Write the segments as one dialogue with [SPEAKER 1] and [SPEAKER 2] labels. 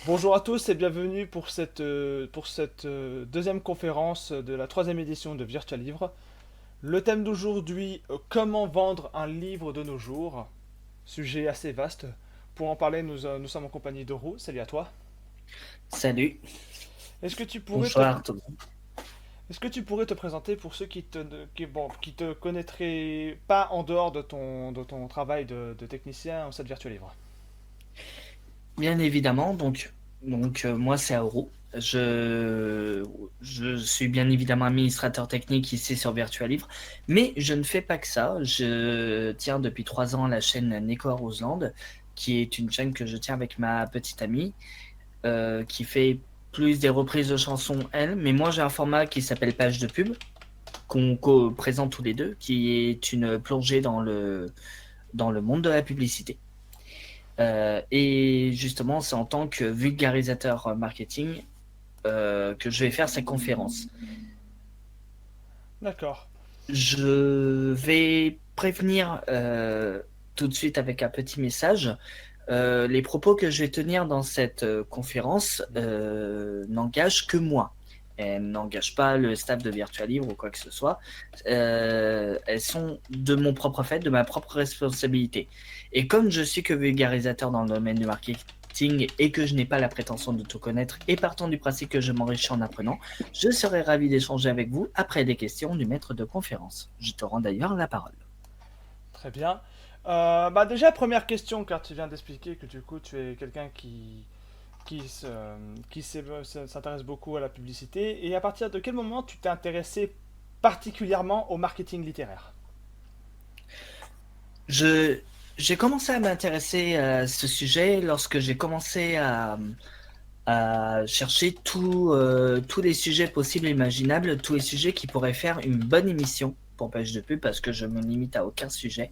[SPEAKER 1] Bonjour à tous et bienvenue pour cette deuxième conférence de la troisième édition de Virtual Livre. Le thème d'aujourd'hui, comment vendre un livre de nos jours. Sujet assez vaste. Pour en parler, nous sommes en compagnie de Roux. Salut à toi.
[SPEAKER 2] Salut,
[SPEAKER 1] Est-ce que tu pourrais te,
[SPEAKER 2] bonsoir tout le monde.
[SPEAKER 1] est-ce que tu pourrais te présenter pour ceux qui te connaîtraient pas en dehors de ton travail de technicien au sein de Virtual Livre?
[SPEAKER 2] Bien évidemment, moi c'est Auro. Je suis bien évidemment administrateur technique ici sur Virtualivre, mais je ne fais pas que ça. Je tiens depuis 3 ans la chaîne Nico Roseland, qui est une chaîne que je tiens avec ma petite amie, qui fait plus des reprises de chansons elle, mais moi j'ai un format qui s'appelle Page de pub, qu'on présente tous les deux, qui est une plongée dans le monde de la publicité. Et justement, c'est en tant que vulgarisateur marketing que je vais faire ces conférences.
[SPEAKER 1] D'accord.
[SPEAKER 2] Je vais prévenir tout de suite avec un petit message. Les propos que je vais tenir dans cette conférence n'engagent que moi. Elles n'engagent pas le staff de Virtualivre ou quoi que ce soit. Elles sont de mon propre fait, de ma propre responsabilité. Et comme je suis que vulgarisateur dans le domaine du marketing et que je n'ai pas la prétention de tout connaître et partant du principe que je m'enrichis en apprenant, je serai ravi d'échanger avec vous après des questions du maître de conférence. Je te rends d'ailleurs la parole.
[SPEAKER 1] Très bien. Déjà, première question, car tu viens d'expliquer que du coup, tu es quelqu'un qui se- s'intéresse beaucoup à la publicité. Et à partir de quel moment tu t'es intéressé particulièrement au marketing littéraire?
[SPEAKER 2] Je, j'ai commencé à m'intéresser à ce sujet lorsque j'ai commencé à chercher tous les sujets possibles et imaginables, tous les sujets qui pourraient faire une bonne émission pour Page de Pub, parce que je me limite à aucun sujet.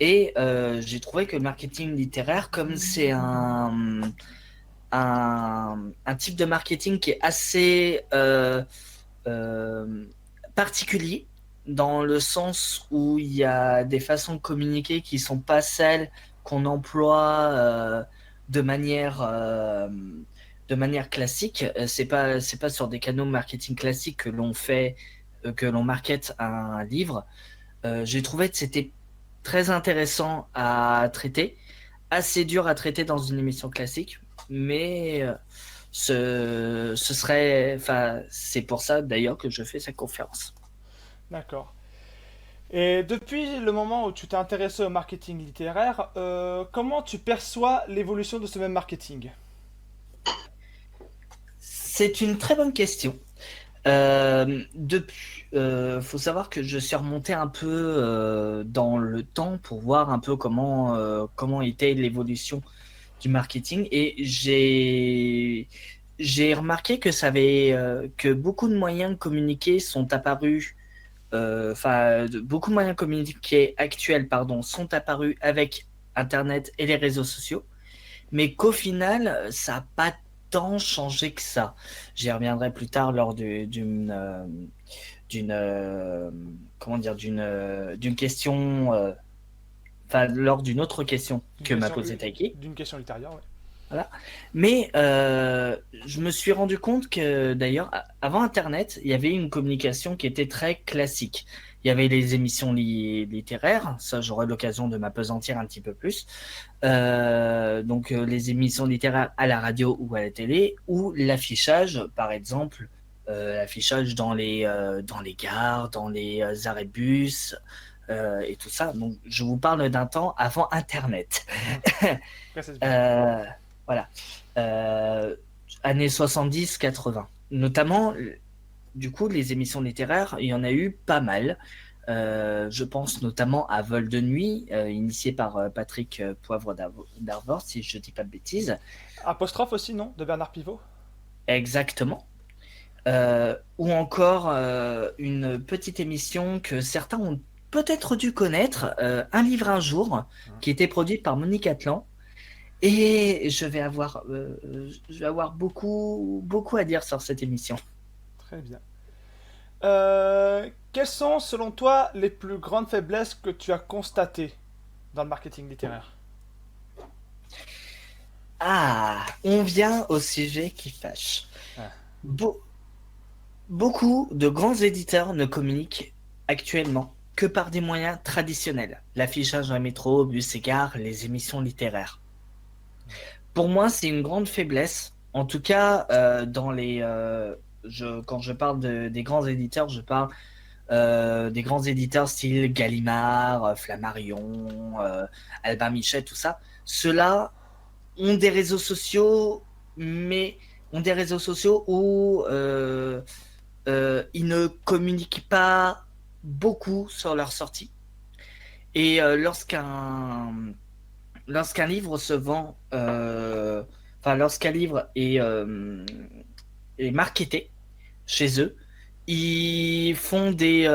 [SPEAKER 2] Et j'ai trouvé que le marketing littéraire, comme c'est un type de marketing qui est assez euh, particulier, dans le sens où il y a des façons de communiquer qui sont pas celles qu'on emploie de manière euh, de manière classique. C'est pas sur des canaux marketing classiques que l'on fait que l'on market un livre. J'ai trouvé que c'était très intéressant à traiter, assez dur à traiter dans une émission classique, mais enfin, c'est pour ça d'ailleurs que je fais cette conférence.
[SPEAKER 1] D'accord. Et depuis le moment où tu t'es intéressé au marketing littéraire, comment tu perçois l'évolution de ce même marketing?
[SPEAKER 2] C'est une très bonne question. Faut savoir que je suis remonté un peu dans le temps pour voir un peu comment était l'évolution du marketing et j'ai remarqué que que beaucoup de moyens de communiquer sont apparus, beaucoup de moyens de communiquer actuels, pardon, sont apparus avec Internet et les réseaux sociaux, mais qu'au final, ça n'a pas tant changé que ça. J'y reviendrai plus tard lors d'une, comment dire, d'une question, lors d'une autre question
[SPEAKER 1] D'une
[SPEAKER 2] que m'a
[SPEAKER 1] question,
[SPEAKER 2] posée Taiki.
[SPEAKER 1] d'une question littéraire, ouais.
[SPEAKER 2] Voilà. Mais je me suis rendu compte que d'ailleurs, avant Internet, il y avait une communication qui était très classique. Il y avait les émissions littéraires, ça j'aurai l'occasion de m'apesantir un petit peu plus. Les émissions littéraires à la radio ou à la télé, ou l'affichage, par exemple, l'affichage dans les gares, dans les arrêts de bus, et tout ça. Donc je vous parle d'un temps avant Internet.
[SPEAKER 1] Mhm. Précise bien.
[SPEAKER 2] Euh, voilà. Euh, Années 70-80. Notamment, du coup, les émissions littéraires, il y en a eu pas mal. Je pense notamment à Vol de nuit, initié par Patrick Poivre d'Arvor, si je dis pas de bêtises.
[SPEAKER 1] Apostrophe aussi, non? De Bernard Pivot?
[SPEAKER 2] Exactement. Ou encore une petite émission que certains ont peut-être dû connaître, Un livre un jour,
[SPEAKER 1] Mhm.
[SPEAKER 2] qui était produite par Monique Atlan. Et je vais avoir beaucoup à dire sur cette émission.
[SPEAKER 1] Très bien. Quelles sont, selon toi, les plus grandes faiblesses que tu as constatées dans le marketing littéraire?
[SPEAKER 2] Ah, on vient au sujet qui fâche.
[SPEAKER 1] Ah.
[SPEAKER 2] Beau- Beaucoup de grands éditeurs ne communiquent actuellement que par des moyens traditionnels. L'affichage dans les métros, bus et gares, les émissions littéraires. Pour moi, c'est une grande faiblesse. En tout cas, quand je parle des grands éditeurs, je parle des grands éditeurs style Gallimard, Flammarion, Albin Michel, tout ça. Ceux-là ont des réseaux sociaux, mais ont des réseaux sociaux où ils ne communiquent pas beaucoup sur leur sortie. Et lorsqu'un livre se vend, lorsqu'un livre est marketé chez eux, ils font des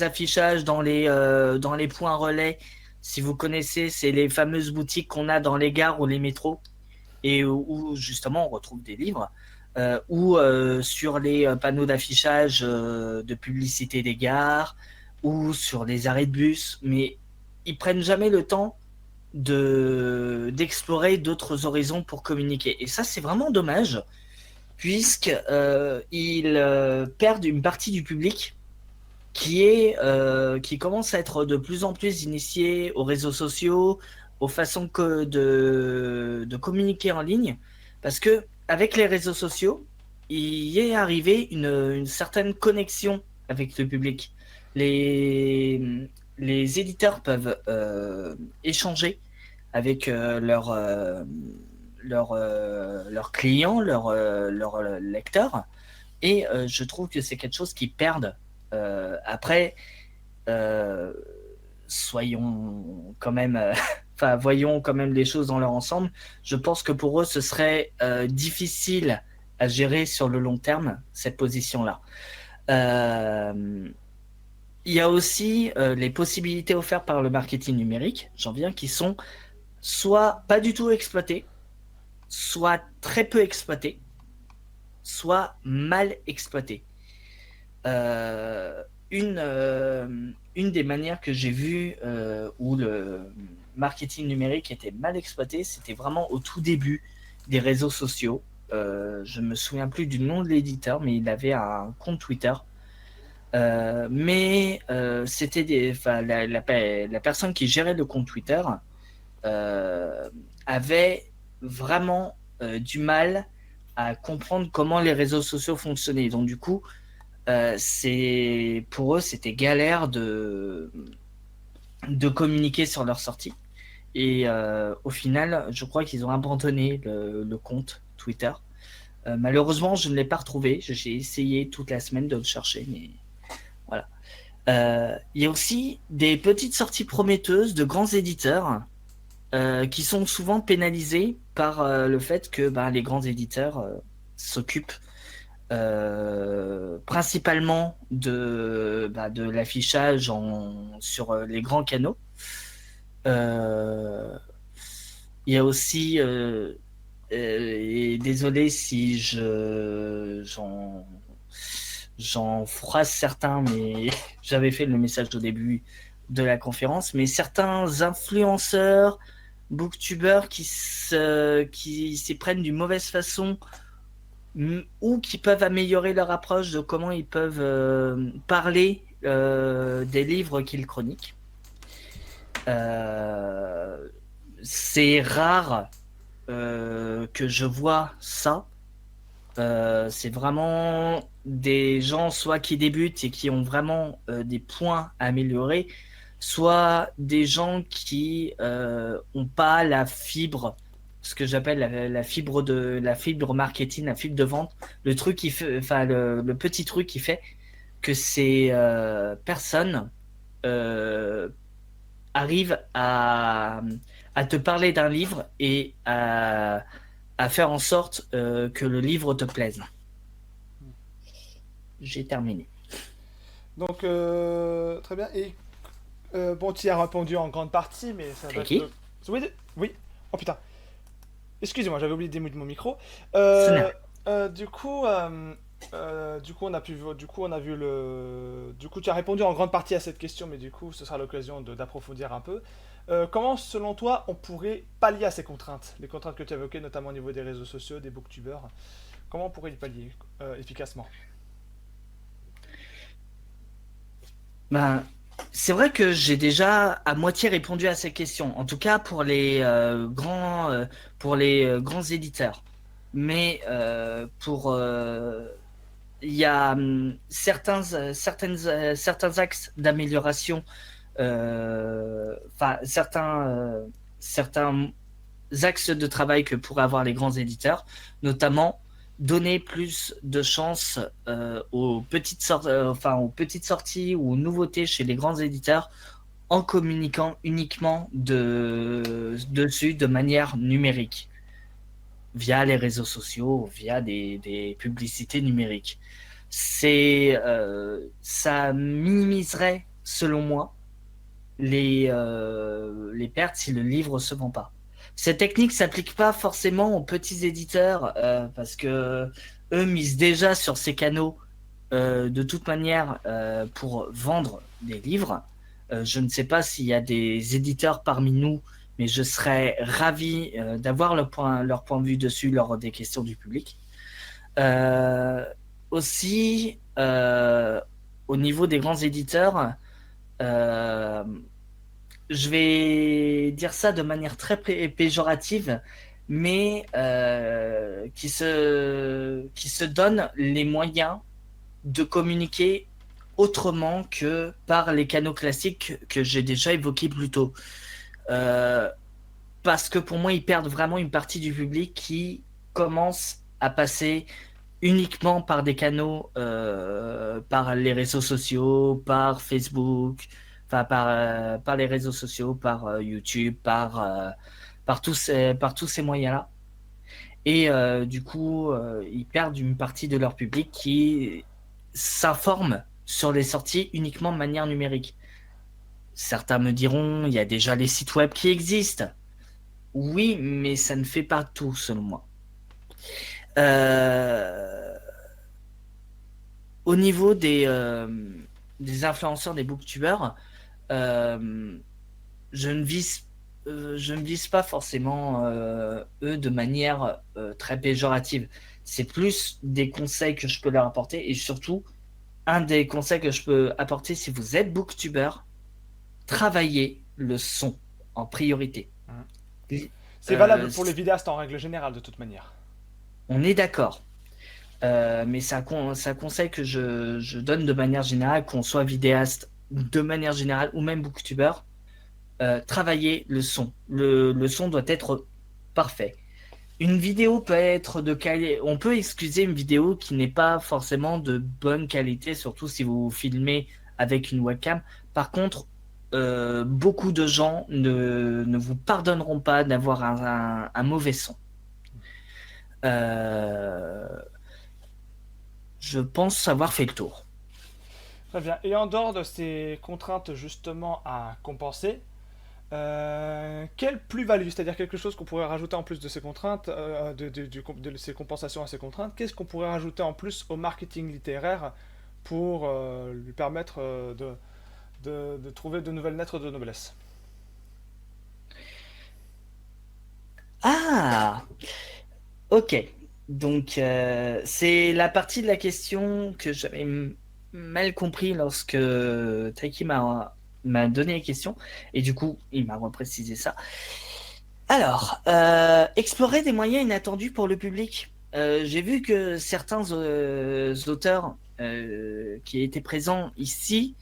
[SPEAKER 2] affichages dans les points relais. Si vous connaissez, c'est les fameuses boutiques qu'on a dans les gares ou les métros et où justement on retrouve des livres. Ou sur les panneaux d'affichage de publicité des gares ou sur les arrêts de bus, mais ils prennent jamais le temps d'explorer d'autres horizons pour communiquer. Et ça, c'est vraiment dommage, puisque ils perdent une partie du public qui commence à être de plus en plus initié aux réseaux sociaux, aux façons de communiquer en ligne, parce que avec les réseaux sociaux, il est arrivé une certaine connexion avec le public. Les éditeurs peuvent échanger avec leurs clients, leurs lecteurs, et je trouve que c'est quelque chose qu'ils perdent. Après, euh, soyons quand même, voyons quand même les choses dans leur ensemble. Je pense que pour eux, ce serait difficile à gérer sur le long terme, cette position-là. Euh, il y a aussi les possibilités offertes par le marketing numérique, j'en viens, qui sont soit pas du tout exploitées, soit très peu exploitées, soit mal exploitées. Euh, une des manières que j'ai vues où le marketing numérique était mal exploité, c'était vraiment au tout début des réseaux sociaux. Je me souviens plus du nom de l'éditeur, mais il avait un compte Twitter. C'était la personne qui gérait le compte Twitter euh, avait vraiment du mal à comprendre comment les réseaux sociaux fonctionnaient. Donc du coup, pour eux, c'était galère de communiquer sur leur sortie. Et au final, je crois qu'ils ont abandonné le compte Twitter. Malheureusement, je ne l'ai pas retrouvé. J'ai essayé toute la semaine de le chercher, mais voilà. Il y a aussi des petites sorties prometteuses de grands éditeurs qui sont souvent pénalisés par le fait que les grands éditeurs s'occupent principalement de l'affichage sur les grands canaux. Euh, il y a aussi, et désolé si j'en froisse certains, mais j'avais fait le message au début de la conférence, mais certains influenceurs, booktubeurs qui s'y prennent d'une mauvaise façon ou qui peuvent améliorer leur approche de comment ils peuvent parler des livres qu'ils chroniquent. C'est rare que je vois ça. C'est vraiment des gens soit qui débutent et qui ont vraiment des points à améliorer, soit des gens qui ont pas la fibre, ce que j'appelle la fibre marketing, la fibre de vente, le truc qui fait, le petit truc qui fait que ces personnes euh, arrivent à te parler d'un livre et à faire en sorte que le livre te plaise. J'ai terminé.
[SPEAKER 1] Donc, très bien. Et bon, tu y as répondu en grande partie, mais ça va
[SPEAKER 2] C'est
[SPEAKER 1] être
[SPEAKER 2] qui?
[SPEAKER 1] Oui, oui. Oh putain. Excusez-moi, j'avais oublié de mon micro.
[SPEAKER 2] Ce n'est
[SPEAKER 1] Euh,
[SPEAKER 2] rien.
[SPEAKER 1] du coup, on a vu du coup, tu as répondu en grande partie à cette question, mais du coup, ce sera l'occasion d'approfondir un peu. Comment, selon toi, on pourrait pallier à ces contraintes? Les contraintes que tu as évoquées, notamment au niveau des réseaux sociaux, des booktubers. Comment on pourrait y pallier efficacement?
[SPEAKER 2] Ben, c'est vrai que j'ai déjà à moitié répondu à ces questions, en tout cas pour les grands éditeurs. Mais il y a certains axes d'amélioration, enfin certains axes de travail que pourraient avoir les grands éditeurs, notamment donner plus de chance aux petites sorties ou aux nouveautés chez les grands éditeurs en communiquant uniquement dessus de manière numérique, via les réseaux sociaux, via des publicités numériques. Ça minimiserait, selon moi, les pertes si le livre se vend pas. Cette technique s'applique pas forcément aux petits éditeurs parce que eux misent déjà sur ces canaux de toute manière pour vendre des livres. Je ne sais pas s'il y a des éditeurs parmi nous, mais je serais ravi d'avoir leur point de vue dessus lors des questions du public. Euh, Aussi, au niveau des grands éditeurs, euh, je vais dire ça de manière très péjorative, mais qui se donnent les moyens de communiquer autrement que par les canaux classiques que j'ai déjà évoqués plus tôt. Euh, Parce que pour moi, ils perdent vraiment une partie du public qui commence à passer uniquement par des canaux, par les réseaux sociaux, par Facebook, enfin par les réseaux sociaux, par YouTube, par tous ces moyens-là. Et du coup, ils perdent une partie de leur public qui s'informe sur les sorties uniquement de manière numérique. Certains me diront, il y a déjà les sites web qui existent. Oui, mais ça ne fait pas tout, selon moi. Euh, Au niveau des influenceurs, des booktubers, euh, je ne vise, je ne vise pas forcément eux de manière très péjorative. C'est plus des conseils que je peux leur apporter et surtout, un des conseils que je peux apporter si vous êtes booktuber, travaillez le son en priorité.
[SPEAKER 1] Mhm. C'est
[SPEAKER 2] Euh,
[SPEAKER 1] valable pour les vidéastes en règle générale, de toute manière.
[SPEAKER 2] on est d'accord. Mais c'est un conseil que je donne de manière générale, qu'on soit vidéaste de manière générale ou même booktuber, travailler le son. Le son doit être parfait. Une vidéo peut être de qualité. On peut excuser une vidéo qui n'est pas forcément de bonne qualité, surtout si vous filmez avec une webcam. Par contre, beaucoup de gens ne vous pardonneront pas d'avoir un mauvais son. Euh, je pense avoir fait le tour.
[SPEAKER 1] Très bien. Et en dehors de ces contraintes justement à compenser, quelle plus-value, c'est-à-dire quelque chose qu'on pourrait rajouter en plus de ces contraintes, de ces compensations à ces contraintes, qu'est-ce qu'on pourrait rajouter en plus au marketing littéraire pour lui permettre de trouver de nouvelles lettres de noblesse?
[SPEAKER 2] Ah, ok. Donc, c'est la partie de la question que j'avais mal compris lorsque Taiki m'a donné la question. Et du coup, il m'a reprécisé ça. Alors, explorer des moyens inattendus pour le public. J'ai vu que certains auteurs qui étaient présents ici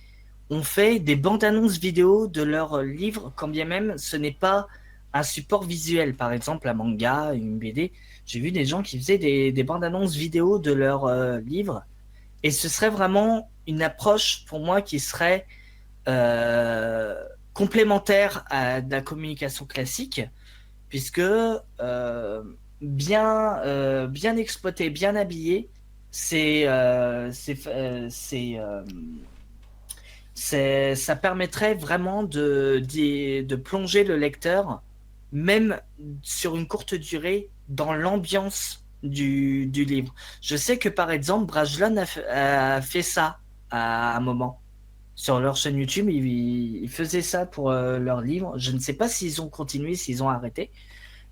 [SPEAKER 2] ont fait des bandes annonces vidéo de leurs livres, quand bien même ce n'est pas un support visuel, par exemple un manga, une BD. J'ai vu des gens qui faisaient des bandes annonces vidéo de leurs livres, et ce serait vraiment une approche pour moi qui serait euh, complémentaire à de la communication classique, puisque bien exploité, bien habillé, ça permettrait vraiment de plonger le lecteur, même sur une courte durée, dans l'ambiance du livre. Je sais que par exemple, Brajlon a fait ça à un moment. sur leur chaîne YouTube. Ils faisaient ça pour leurs livres. Je ne sais pas s'ils ont continué, s'ils ont arrêté,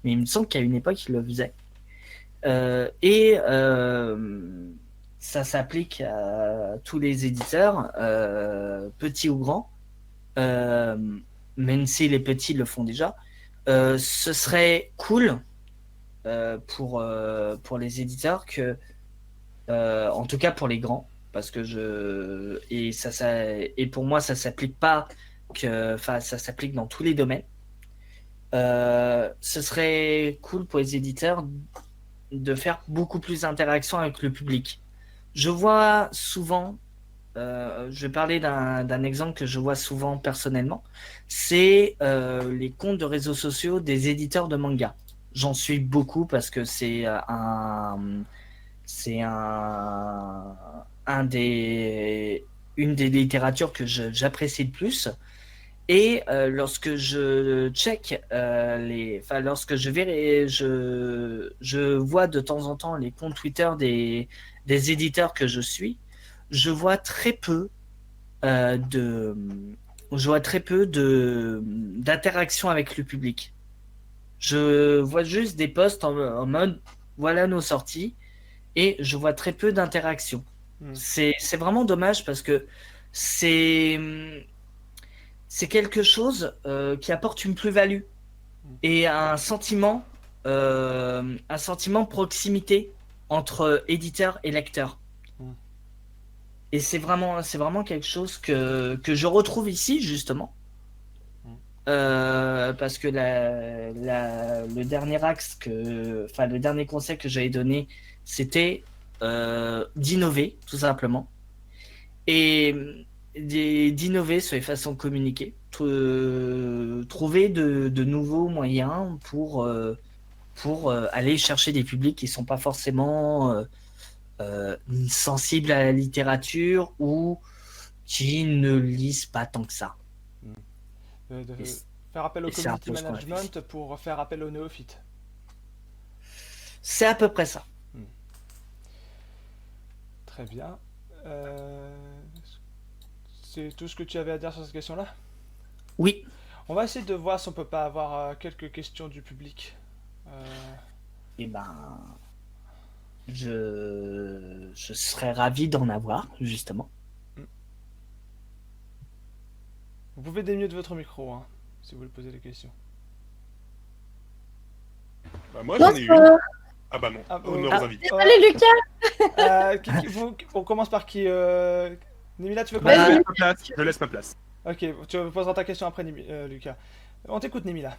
[SPEAKER 2] mais il me semble qu'à une époque, ils le faisaient. Et ça s'applique à tous les éditeurs, petits ou grands, même si les petits le font déjà. Ce serait cool pour les éditeurs que, en tout cas pour les grands, parce que et pour moi ça s'applique pas ça s'applique dans tous les domaines. Ce serait cool pour les éditeurs de faire beaucoup plus d'interaction avec le public. Je vois souvent, je vais parler d'un exemple que je vois souvent personnellement, c'est les comptes de réseaux sociaux des éditeurs de manga. J'en suis beaucoup parce que c'est une des littératures que j'apprécie le plus. Et lorsque je check lorsque je vois de temps en temps les comptes Twitter des éditeurs que je suis, je vois très peu de d'interaction avec le public. Je vois juste des posts en mode voilà nos sorties et je vois très peu d'interaction. C'est vraiment dommage parce que c'est quelque chose qui apporte une plus-value et un sentiment de proximité entre éditeur et lecteur. Et c'est vraiment quelque chose que je retrouve ici, justement. Parce que le dernier le dernier conseil que j'avais donné, c'était d'innover, tout simplement. Et d'innover sur les façons de communiquer, trouver de nouveaux moyens pour aller chercher des publics qui ne sont pas forcément sensibles à la littérature ou qui ne lisent pas tant que ça.
[SPEAKER 1] Faire appel au community management pour faire appel aux néophytes.
[SPEAKER 2] C'est à peu près ça.
[SPEAKER 1] Très bien. C'est tout ce que tu avais à dire sur cette question-là?
[SPEAKER 2] Oui.
[SPEAKER 1] On va essayer de voir si on peut pas avoir quelques questions du public.
[SPEAKER 2] Eh ben, je serais ravi d'en avoir, justement.
[SPEAKER 1] Vous pouvez démute votre micro, hein, si vous voulez poser des questions.
[SPEAKER 3] Bah moi j'en ai une. Ah bah non, honneur aux invités.
[SPEAKER 4] Salut Lucas.
[SPEAKER 1] On commence par qui Nemila, tu veux
[SPEAKER 3] commencer? Je laisse ma place.
[SPEAKER 1] Ok, tu poseras ta question après, Lucas. On t'écoute, Nemila.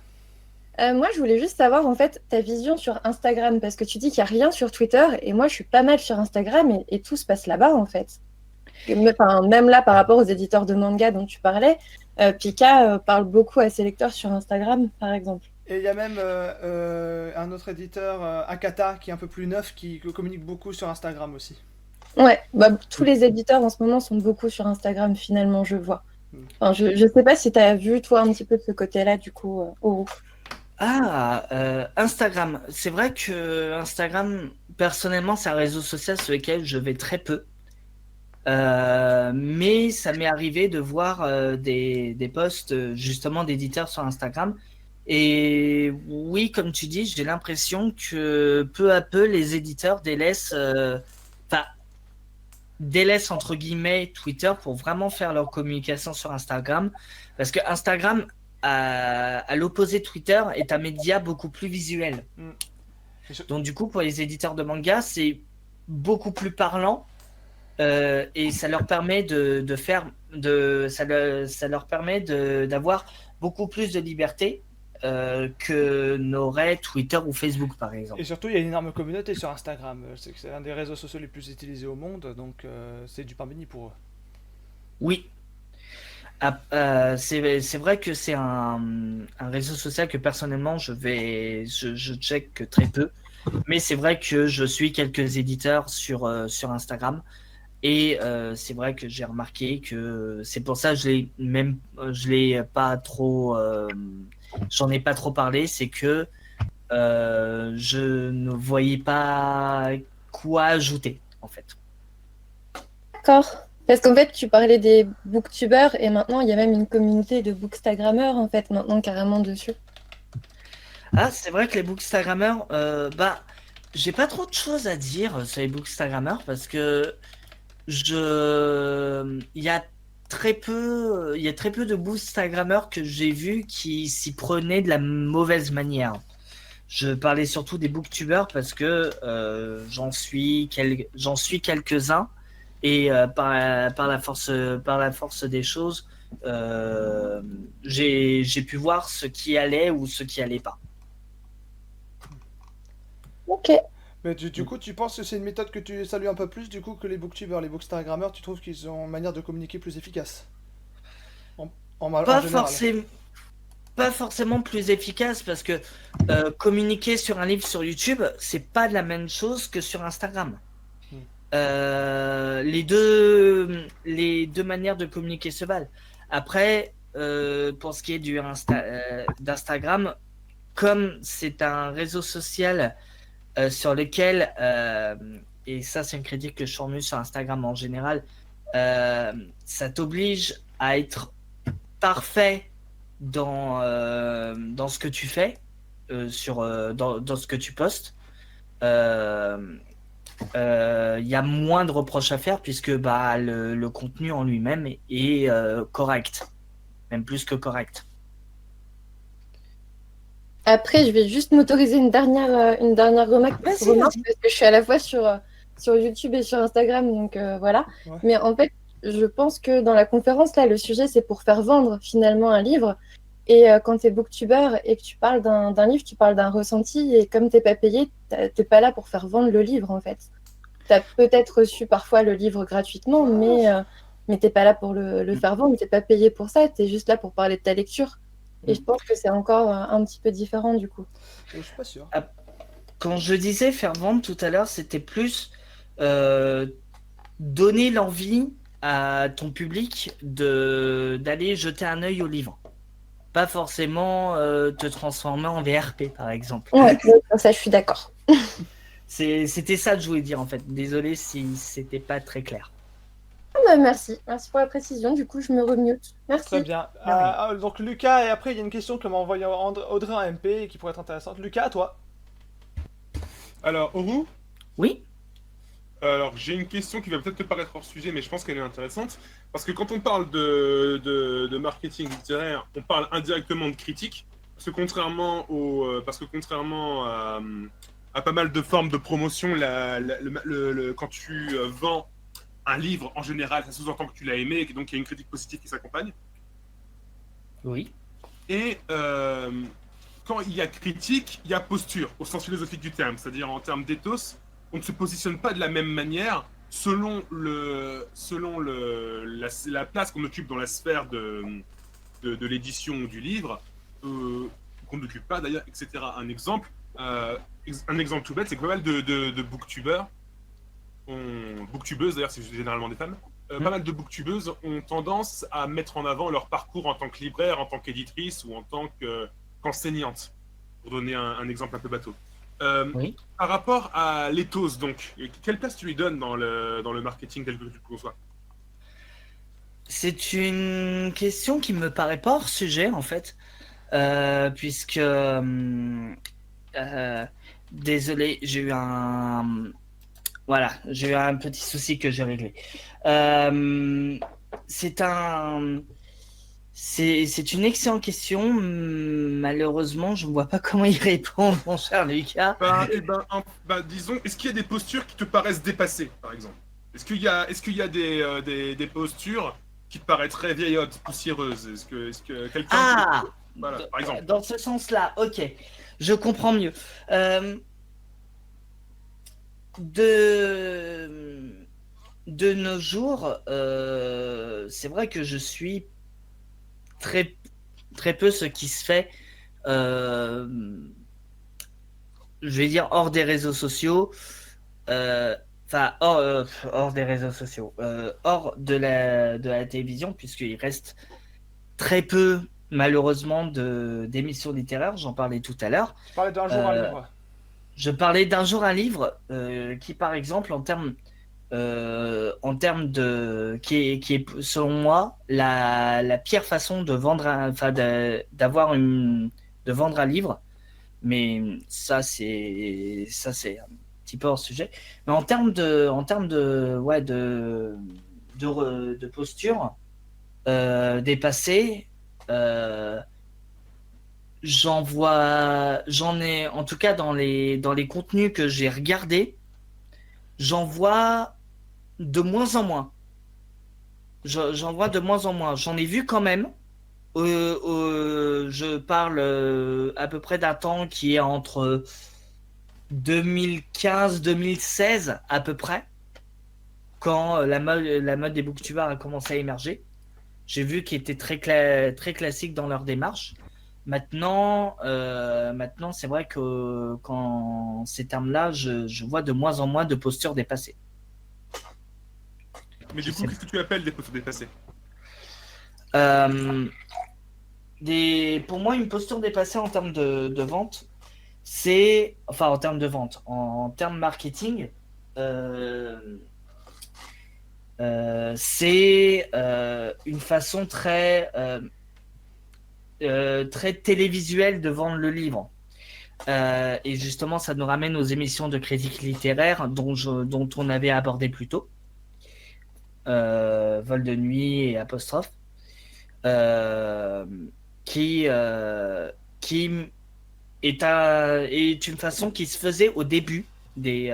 [SPEAKER 4] Moi, je voulais juste savoir, en fait, ta vision sur Instagram, parce que tu dis qu'il n'y a rien sur Twitter, et moi, je suis pas mal sur Instagram, et tout se passe là-bas, en fait. Même là, par rapport aux éditeurs de manga dont tu parlais, Pika parle beaucoup à ses lecteurs sur Instagram, par exemple.
[SPEAKER 1] Et il y a même un autre éditeur, Akata, qui est un peu plus neuf, qui communique beaucoup sur Instagram aussi.
[SPEAKER 4] Ouais, bah, tous les éditeurs en ce moment sont beaucoup sur Instagram, finalement, je vois. Enfin, je sais pas si tu as vu, toi, un petit peu de ce côté-là, du coup, Oro.
[SPEAKER 2] Instagram. C'est vrai que Instagram, personnellement, c'est un réseau social sur lequel je vais très peu. Mais ça m'est arrivé de voir des posts justement d'éditeurs sur Instagram. Et oui, comme tu dis, j'ai l'impression que peu à peu, les éditeurs délaissent entre guillemets Twitter pour vraiment faire leur communication sur Instagram. Parce que Instagram, à l'opposé de Twitter, est un média beaucoup plus visuel. Donc du coup, pour les éditeurs de manga, c'est beaucoup plus parlant et ça leur permet d'avoir beaucoup plus de liberté que n'aurait Twitter ou Facebook, par exemple.
[SPEAKER 1] Et surtout, il y a une énorme communauté sur Instagram. C'est un des réseaux sociaux les plus utilisés au monde, donc c'est du pain béni pour eux.
[SPEAKER 2] Oui. C'est vrai que c'est un réseau social que personnellement je check que très peu, mais c'est vrai que je suis quelques éditeurs sur Instagram et c'est vrai que j'ai remarqué que c'est pour ça que je l'ai pas trop j'en ai pas trop parlé, c'est que je ne voyais pas quoi ajouter en fait.
[SPEAKER 4] D'accord. Parce qu'en fait, tu parlais des booktubers et maintenant, il y a même une communauté de bookstagrammeurs, en fait, maintenant, carrément dessus.
[SPEAKER 2] Ah, c'est vrai que les bookstagrammeurs, j'ai pas trop de choses à dire sur les bookstagrammeurs parce que il y a très peu de bookstagrammeurs que j'ai vus qui s'y prenaient de la mauvaise manière. Je parlais surtout des booktubers parce que j'en suis quelques-uns et par la force des choses, j'ai pu voir ce qui allait ou ce qui allait pas.
[SPEAKER 4] Ok.
[SPEAKER 1] Mais du coup, tu penses que c'est une méthode que tu salues un peu plus, du coup, que les booktubers, les bookstagrammeurs, tu trouves qu'ils ont une manière de communiquer plus efficace en, en
[SPEAKER 2] Pas
[SPEAKER 1] général.
[SPEAKER 2] forcément, pas forcément plus efficace parce que communiquer sur un livre sur YouTube, c'est pas la même chose que sur Instagram.
[SPEAKER 1] Hmm.
[SPEAKER 2] Les deux manières de communiquer se valent. Après, pour ce qui est d'Instagram, comme c'est un réseau social sur lequel, et ça c'est une critique que je formule sur Instagram en général, ça t'oblige à être parfait dans ce que tu fais, dans ce que tu postes. Il y a moins de reproches à faire puisque le contenu en lui-même est correct, même plus que correct.
[SPEAKER 4] Après, je vais juste m'autoriser une dernière remarque,
[SPEAKER 2] Vas-y.
[SPEAKER 4] parce que je suis à la fois sur YouTube et sur Instagram, donc voilà.
[SPEAKER 1] Ouais.
[SPEAKER 4] Mais en fait, je pense que dans la conférence, là, le sujet, c'est pour faire vendre finalement un livre. Et quand tu es booktuber et que tu parles d'un livre, tu parles d'un ressenti. Et comme tu n'es pas payé, tu n'es pas là pour faire vendre le livre, en fait. Tu as peut-être reçu parfois le livre gratuitement, mais tu n'es pas là pour le faire vendre. Tu n'es pas payé pour ça. Tu es juste là pour parler de ta lecture. Et je pense que c'est encore un petit peu différent, du coup.
[SPEAKER 1] Je suis pas sûr.
[SPEAKER 2] Quand je disais faire vendre tout à l'heure, c'était plus donner l'envie à ton public d'aller jeter un œil au livre. Pas forcément te transformer en VRP, par exemple.
[SPEAKER 4] Ouais, ça, je suis d'accord.
[SPEAKER 2] C'était ça que je voulais dire, en fait. Désolé si c'était pas très clair.
[SPEAKER 4] Merci pour la précision. Du coup, je me remute. Merci.
[SPEAKER 1] Très bien. Donc Lucas, et après il y a une question que m'a envoyée Audrey en MP et qui pourrait être intéressante. Lucas, à toi.
[SPEAKER 3] Alors, Oru,
[SPEAKER 2] Oui.
[SPEAKER 3] alors j'ai une question qui va peut-être te paraître hors sujet, mais je pense qu'elle est intéressante. Parce que quand on parle de marketing littéraire, on parle indirectement de critique. Parce que contrairement à pas mal de formes de promotion, quand tu vends un livre, en général, ça sous-entend que tu l'as aimé et que donc il y a une critique positive qui s'accompagne.
[SPEAKER 2] Oui.
[SPEAKER 3] Et quand il y a critique, il y a posture, au sens philosophique du terme. C'est-à-dire en termes d'éthos, on ne se positionne pas de la même manière selon la place qu'on occupe dans la sphère de l'édition ou du livre, qu'on n'occupe pas d'ailleurs, etc. Un exemple tout bête, c'est que pas mal de booktubers, booktubeuses d'ailleurs, c'est généralement des femmes, pas mal de booktubeuses ont tendance à mettre en avant leur parcours en tant que libraire, en tant qu'éditrice ou en tant qu'enseignante, pour donner un exemple un peu bateau.
[SPEAKER 2] Oui.
[SPEAKER 3] Par rapport à l'éthos, donc, quelle place tu lui donnes dans le marketing tel que tu le conçois?
[SPEAKER 2] C'est une question qui me paraît pas hors sujet, en fait. Puisque... désolé, j'ai eu un... Voilà, j'ai eu un petit souci que j'ai réglé. C'est une excellente question. Malheureusement, je ne vois pas comment y répondre, mon cher Lucas.
[SPEAKER 3] Disons, est-ce qu'il y a des postures qui te paraissent dépassées, par exemple? Est-ce qu'il y a des postures qui te paraîtraient vieillottes, poussiéreuses? Est-ce que quelqu'un...
[SPEAKER 2] Ah,
[SPEAKER 3] voilà, par exemple.
[SPEAKER 2] dans ce sens-là, ok, je comprends mieux. De nos jours, c'est vrai que je suis très, très peu ce qui se fait, je vais dire, hors des réseaux sociaux. Enfin, hors des réseaux sociaux, hors de la télévision, puisqu'il reste très peu, malheureusement, d'émissions littéraires. J'en parlais tout à l'heure.
[SPEAKER 1] Tu parlais d'un jour un livre.
[SPEAKER 2] Je parlais d'un jour un livre qui, par exemple, en termes en termes de qui est selon moi la pire façon de vendre de vendre un livre, mais ça c'est un petit peu hors sujet. Mais en termes de ouais de posture dépassée, j'en ai en tout cas dans les contenus que j'ai regardés, j'en vois de moins en moins. J'en vois de moins en moins. J'en ai vu quand même. Je parle à peu près d'un temps qui est entre 2015-2016 à peu près, quand la mode des booktubers a commencé à émerger. J'ai vu qu'ils étaient très classiques dans leur démarche. Maintenant, c'est vrai que quand ces termes-là, je vois de moins en moins de postures dépassées.
[SPEAKER 3] Mais du coup, qu'est-ce que tu appelles des postures dépassées?
[SPEAKER 2] Pour moi, une posture dépassée en termes de vente, c'est, enfin en termes de vente, en termes marketing, c'est une façon très télévisuelle de vendre le livre. Et justement, ça nous ramène aux émissions de critique littéraire dont on avait abordé plus tôt. Vol de nuit et apostrophe, qui est une façon qui se faisait au début des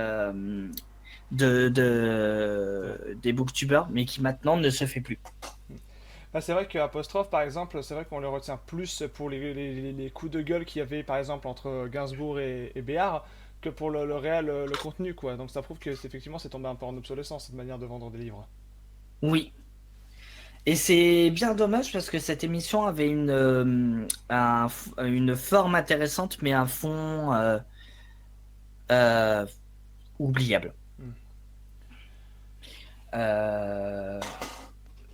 [SPEAKER 2] booktubers, mais qui maintenant ne se fait plus.
[SPEAKER 1] Bah, c'est vrai qu'Apostrophe, par exemple, c'est vrai qu'on le retient plus pour les coups de gueule qu'il y avait, par exemple, entre Gainsbourg et Béard, que pour le réel le contenu, quoi. Donc ça prouve que effectivement c'est tombé un peu en obsolescence, cette manière de vendre des livres.
[SPEAKER 2] Oui. Et c'est bien dommage parce que cette émission avait une forme intéressante, mais un fond oubliable.
[SPEAKER 1] Mm.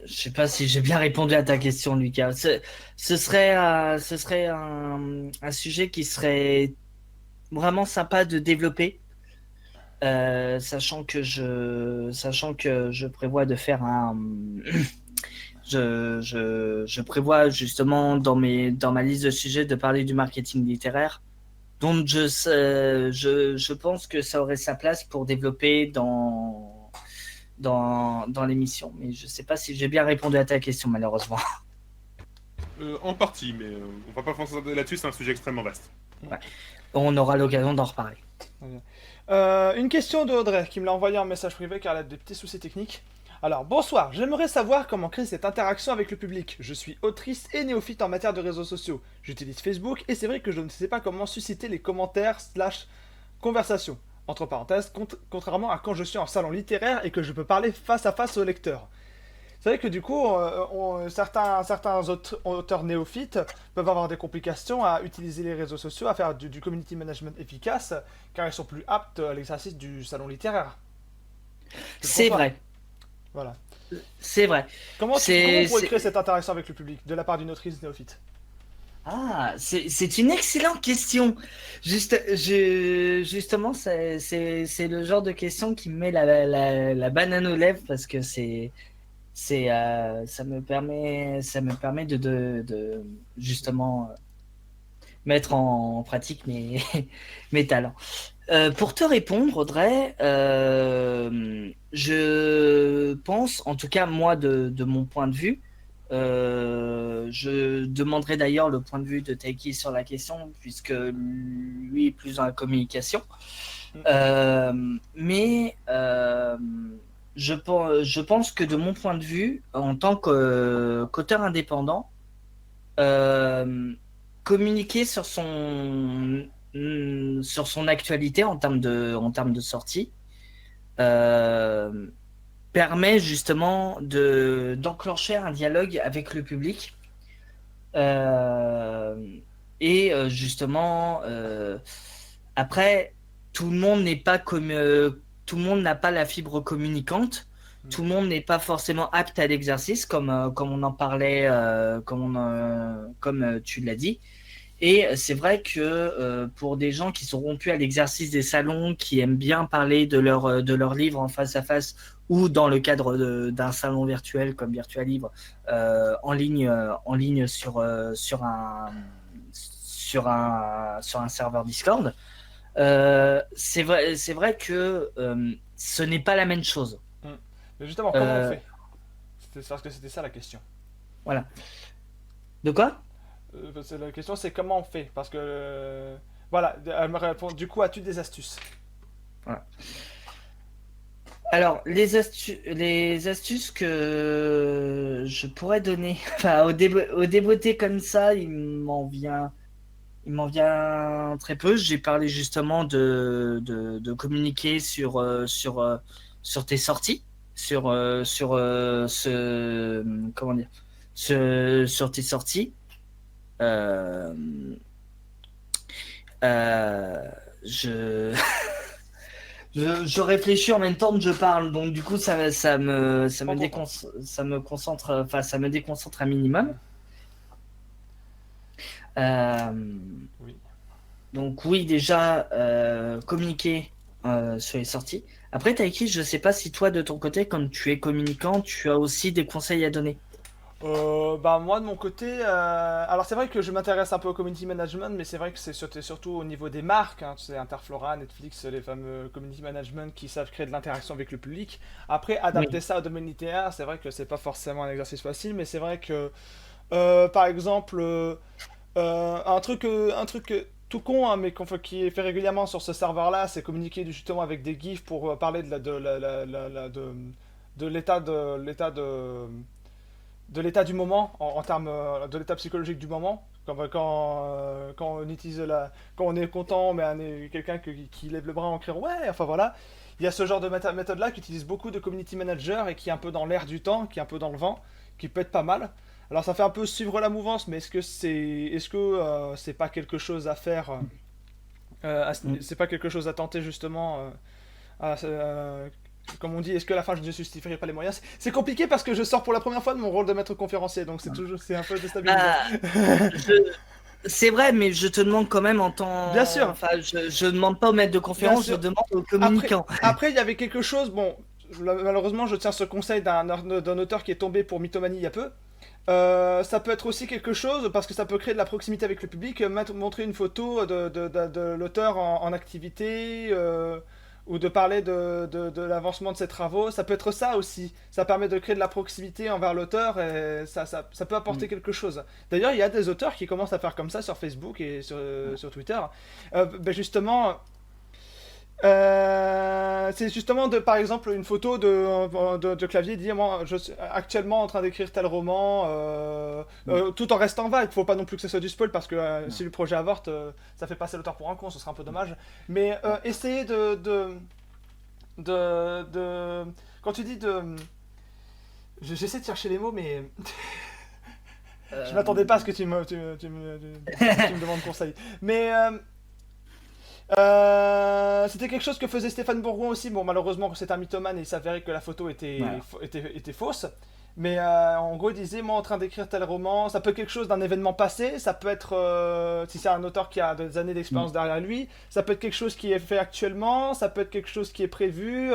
[SPEAKER 2] Je sais pas si j'ai bien répondu à ta question, Lucas. Ce serait un sujet qui serait vraiment sympa de développer, sachant que je prévois de faire je prévois justement dans ma liste de sujets de parler du marketing littéraire. Donc je pense que ça aurait sa place pour développer dans l'émission. Mais je sais pas si j'ai bien répondu à ta question, malheureusement.
[SPEAKER 3] En partie, mais on va pas foncer là-dessus, c'est un sujet extrêmement vaste.
[SPEAKER 2] Ouais. On aura l'occasion d'en reparler.
[SPEAKER 1] Une question de Audrey qui me l'a envoyé en message privé car elle a des petits soucis techniques. Alors, bonsoir, j'aimerais savoir comment créer cette interaction avec le public. Je suis autrice et néophyte en matière de réseaux sociaux. J'utilise Facebook et c'est vrai que je ne sais pas comment susciter les commentaires / conversations. Entre parenthèses, contrairement à quand je suis en salon littéraire et que je peux parler face à face au lecteur. C'est vrai que du coup, certains auteurs néophytes peuvent avoir des complications à utiliser les réseaux sociaux, à faire du community management efficace, car ils sont plus aptes à l'exercice du salon littéraire.
[SPEAKER 2] C'est vrai.
[SPEAKER 1] Voilà.
[SPEAKER 2] C'est vrai.
[SPEAKER 1] Comment on pourrait créer cette interaction avec le public de la part d'une autrice néophyte?
[SPEAKER 2] Ah, c'est une excellente question. Justement, c'est le genre de question qui me met la banane aux lèvres parce que ça me permet de justement mettre en pratique mes talents. Pour te répondre, Audrey, je pense, en tout cas moi de mon point de vue, je demanderai d'ailleurs le point de vue de Taiki sur la question, puisque lui est plus dans la communication. Mais je pense que de mon point de vue, en tant qu'auteur indépendant, communiquer sur son actualité en termes de sortie permet justement d'enclencher un dialogue avec le public et justement après tout le monde n'est pas comme tout le monde n'a pas la fibre communicante, tout le monde n'est pas forcément apte à l'exercice comme on en parlait comme tu l'as dit, Et c'est vrai que pour des gens qui sont rompus à l'exercice des salons, qui aiment bien parler de leur livre en face à face ou dans le cadre d'un salon virtuel comme Virtual Livre en ligne sur un serveur Discord, c'est vrai que ce n'est pas la même chose.
[SPEAKER 1] Mais justement, comment on
[SPEAKER 2] Euh,
[SPEAKER 1] fait? Parce que c'était ça la question.
[SPEAKER 2] Voilà. De quoi?
[SPEAKER 1] La question c'est comment on fait? Parce que voilà, elle me répond. Du coup, as-tu des astuces?
[SPEAKER 2] Voilà. Alors, les astuces que je pourrais donner, enfin, au débeauté comme ça, il m'en vient très peu. J'ai parlé justement de communiquer sur tes sorties, comment dire, sur tes sorties. Euh, euh, je, je réfléchis en même temps que je parle, donc du coup
[SPEAKER 1] Prends ton temps.
[SPEAKER 2] ça me concentre, enfin ça me déconcentre un minimum. Euh,
[SPEAKER 1] Oui.
[SPEAKER 2] donc oui, déjà communiquer sur les sorties. Après, Taiki, je sais pas si toi de ton côté, comme tu es communicant, tu as aussi des conseils à donner.
[SPEAKER 1] Bah moi de mon côté, alors c'est vrai que je m'intéresse un peu au community management, mais c'est vrai que c'est surtout au niveau des marques, hein, tu sais, Interflora, Netflix, les fameux community management qui savent créer de l'interaction avec le public. Après, adapter
[SPEAKER 2] Oui.
[SPEAKER 1] ça au domaine littéraire, c'est vrai que c'est pas forcément un exercice facile, mais c'est vrai que, par exemple, un truc tout con, hein, mais qui est fait régulièrement sur ce serveur-là, c'est communiquer justement avec des gifs pour parler de de l'état du moment, en termes de l'état psychologique du moment. Quand on utilise quand on est content, mais on est quelqu'un qui lève le bras en criant ouais, enfin voilà. Il y a ce genre de méthode-là qu'utilisent beaucoup de community managers et qui est un peu dans l'air du temps, qui est un peu dans le vent, qui peut être pas mal. Alors ça fait un peu suivre la mouvance, mais est-ce que c'est pas quelque chose à faire
[SPEAKER 2] Mm.
[SPEAKER 1] c'est pas quelque chose à tenter justement comme on dit, est-ce que la fin je ne justifierai pas les moyens? C'est compliqué parce que je sors pour la première fois de mon rôle de maître conférencier, donc c'est un peu déstabilisant.
[SPEAKER 2] Ah, je- c'est vrai, mais je te demande quand même
[SPEAKER 1] Bien sûr,
[SPEAKER 2] enfin, je demande pas au maître de
[SPEAKER 1] bien
[SPEAKER 2] conférence, je
[SPEAKER 1] sûr.
[SPEAKER 2] demande au
[SPEAKER 1] Après,
[SPEAKER 2] communicant.
[SPEAKER 1] après il y avait quelque chose, bon, malheureusement je tiens ce conseil d'un auteur qui est tombé pour mythomanie il y a peu. Ça peut être aussi quelque chose parce que ça peut créer de la proximité avec le public, montrer une photo de l'auteur en activité ou de parler de l'avancement de ses travaux. Ça peut être ça aussi. Ça permet de créer de la proximité envers l'auteur et ça peut apporter
[SPEAKER 2] Mm.
[SPEAKER 1] quelque chose. D'ailleurs, il y a des auteurs qui commencent à faire comme ça sur Facebook et sur Twitter. Ben justement, c'est justement par exemple une photo de clavier dire moi je suis actuellement en train d'écrire tel roman
[SPEAKER 2] Mm.
[SPEAKER 1] tout en restant vague. Faut pas non plus que ce soit du spoil parce que
[SPEAKER 2] Non.
[SPEAKER 1] si le projet avorte, ça fait passer l'auteur pour un con, ce serait un peu dommage. Mais essayer de quand tu dis de j'essaie de chercher les mots mais je
[SPEAKER 2] Euh,
[SPEAKER 1] m'attendais pas à ce que tu me demandes conseil. Mais c'était quelque chose que faisait Stéphane Bourgon aussi. Bon, malheureusement, c'est un mythomane et il s'avérait que la photo
[SPEAKER 2] voilà.
[SPEAKER 1] était fausse. Mais en gros, il disait moi en train d'écrire tel roman. Ça peut être quelque chose d'un événement passé. Ça peut être, si c'est un auteur qui a des années
[SPEAKER 2] Mm.
[SPEAKER 1] d'expérience derrière lui, ça peut être quelque chose qui est fait actuellement. Ça peut être quelque chose qui est prévu.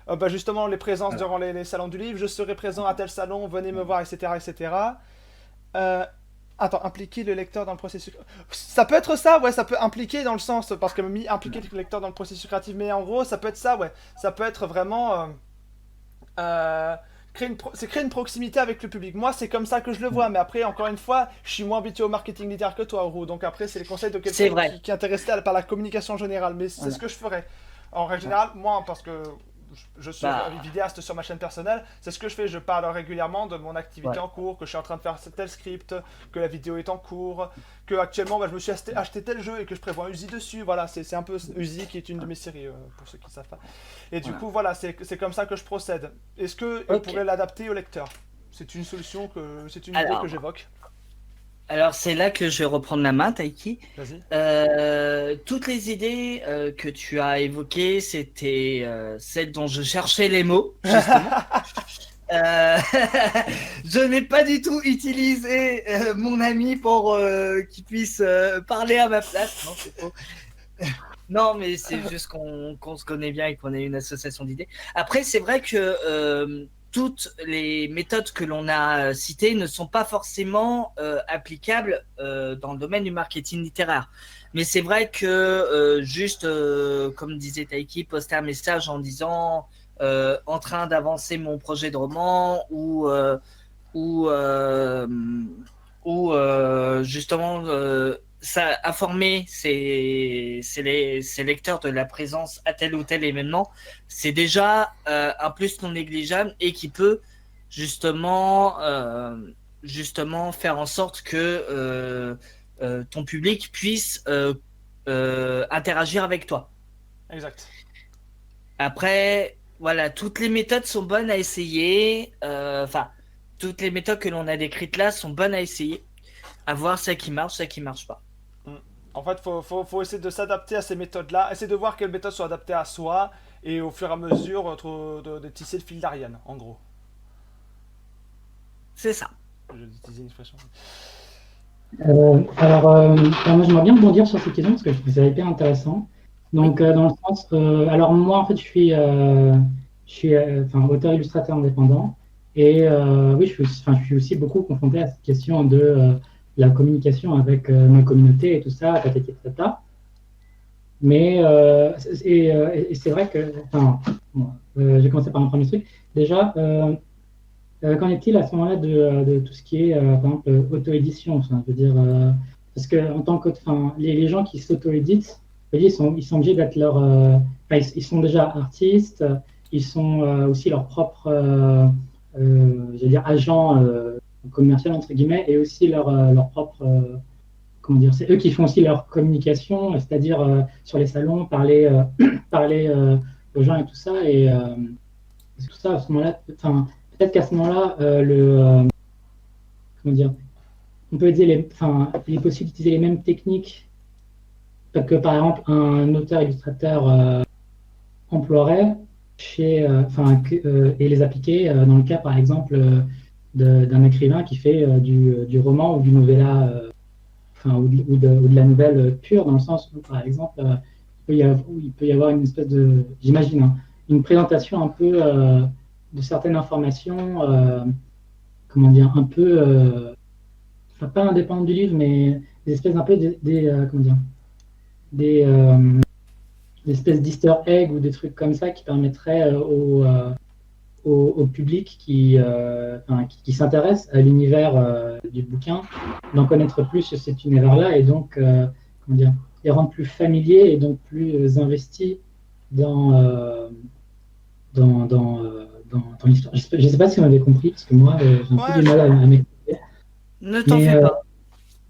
[SPEAKER 1] Bah, justement, les présences
[SPEAKER 2] Voilà.
[SPEAKER 1] durant les salons du livre. Je serai présent à tel salon, venez me voir, etc. etc. Euh, Attends, impliquer le lecteur dans le processus. Ça peut être ça, ouais, ça peut impliquer dans le sens, parce que impliquer le lecteur dans le processus créatif, mais en gros, ça peut être ça, ouais. Ça peut être vraiment. Euh, c'est créer une proximité avec le public. Moi, c'est comme ça que je le vois, mais après, encore une fois, je suis moins habitué au marketing littéraire que toi, Oro. Donc après, c'est les conseils de
[SPEAKER 2] C'est
[SPEAKER 1] quelqu'un
[SPEAKER 2] vrai.
[SPEAKER 1] qui est intéressé par la communication générale, mais c'est ce
[SPEAKER 2] Voilà.
[SPEAKER 1] que je ferais. En règle
[SPEAKER 2] Voilà.
[SPEAKER 1] générale, moi, parce que je suis
[SPEAKER 2] Bah,
[SPEAKER 1] vidéaste sur ma chaîne personnelle, c'est ce que je fais. Je parle régulièrement de mon activité
[SPEAKER 2] ouais.
[SPEAKER 1] en cours, que je suis en train de faire tel script, que la vidéo est en cours, que actuellement bah, je me suis acheté tel jeu et que je prévois un Uzi dessus. Voilà, c'est un peu Uzi qui est une de mes séries, pour ceux qui ne savent pas. Et du
[SPEAKER 2] Voilà.
[SPEAKER 1] coup, voilà, c'est comme ça que je procède. Est-ce que on
[SPEAKER 2] Ok.
[SPEAKER 1] pourrait l'adapter au lecteur? C'est une idée que
[SPEAKER 2] Alors,
[SPEAKER 1] j'évoque.
[SPEAKER 2] alors c'est là que je vais reprendre la main, Taiki.
[SPEAKER 1] Vas-y.
[SPEAKER 2] Toutes les idées que tu as évoquées, c'était celles dont je cherchais les mots, justement. Euh, je n'ai pas du tout utilisé mon ami pour qu'il puisse parler à ma place. Non, c'est faux. Non, mais c'est juste qu'on se connaît bien et qu'on est une association d'idées. Après, c'est vrai que toutes les méthodes que l'on a citées ne sont pas forcément applicables dans le domaine du marketing littéraire. Mais c'est vrai que juste, comme disait Taiki, poster un message en disant en train d'avancer mon projet de roman ou, euh, ou justement ça informer ses lecteurs de la présence à tel ou tel événement, c'est déjà un plus non négligeable et qui peut justement, justement faire en sorte que ton public puisse interagir avec toi.
[SPEAKER 1] Exact.
[SPEAKER 2] Après, voilà, toutes les méthodes sont bonnes à essayer. Enfin, toutes les méthodes que l'on a décrites là sont bonnes à essayer. À voir celle qui marche, celle qui marche pas.
[SPEAKER 1] En fait, faut essayer de s'adapter à ces méthodes-là, essayer de voir quelles méthodes sont adaptées à soi, et au fur et à mesure, de tisser le fil d'Ariane, en gros.
[SPEAKER 2] C'est ça.
[SPEAKER 1] Je utilisais une expression.
[SPEAKER 5] Moi, j'aimerais bien rebondir sur cette question parce que je trouve ça hyper intéressant. Donc, dans le sens, alors moi, en fait, je suis auteur-illustrateur indépendant et oui, je suis aussi beaucoup confronté à cette question de la communication avec ma communauté et tout ça, tatati, tatata. Mais et c'est vrai que, enfin, bon, j'ai commencé par un premier truc. Déjà, qu'en est-il à ce moment-là de tout ce qui est, par exemple, auto-édition, enfin, je veux dire, parce que en tant que, enfin, les gens qui s'auto-éditent, je veux dire, ils sont obligés d'être ils sont déjà artistes, ils sont aussi leur propre, je veux dire, agent commercial entre guillemets, et aussi leur propre, comment dire, c'est eux qui font aussi leur communication, c'est-à-dire sur les salons, parler aux gens et tout ça, et tout ça à ce moment-là, enfin. Peut-être qu'à ce moment-là, comment dire, on peut utiliser il est possible d'utiliser les mêmes techniques que par exemple un auteur-illustrateur emploierait et les appliquer dans le cas par exemple d'un écrivain qui fait du roman ou du novella, ou de la nouvelle pure, dans le sens où par exemple il peut y avoir une espèce de, j'imagine, hein, une présentation un peu de certaines informations, comment dire, un peu, pas indépendantes du livre, mais des espèces un peu comment dire, des espèces d'easter eggs ou des trucs comme ça qui permettraient au public qui s'intéresse à l'univers du bouquin d'en connaître plus sur cet univers-là et donc, comment dire, les rendre plus familiers et donc plus investis dans l'histoire. Je ne sais pas si on avait compris, parce que moi, j'ai un peu du mal à m'expliquer.
[SPEAKER 2] Ne t'en fais pas.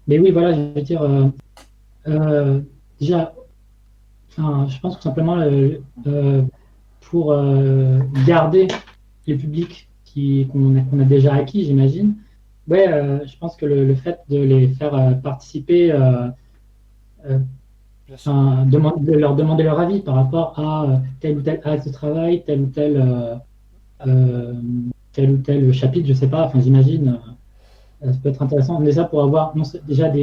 [SPEAKER 5] Mais oui, voilà, je veux dire, déjà, je pense tout simplement pour garder le public qu'on a déjà acquis, j'imagine. Ouais, je pense que le fait de les faire participer, de leur demander leur avis par rapport à tel ou tel acte de travail, tel ou tel chapitre, je sais pas, enfin j'imagine, ça peut être intéressant. Déjà pour avoir déjà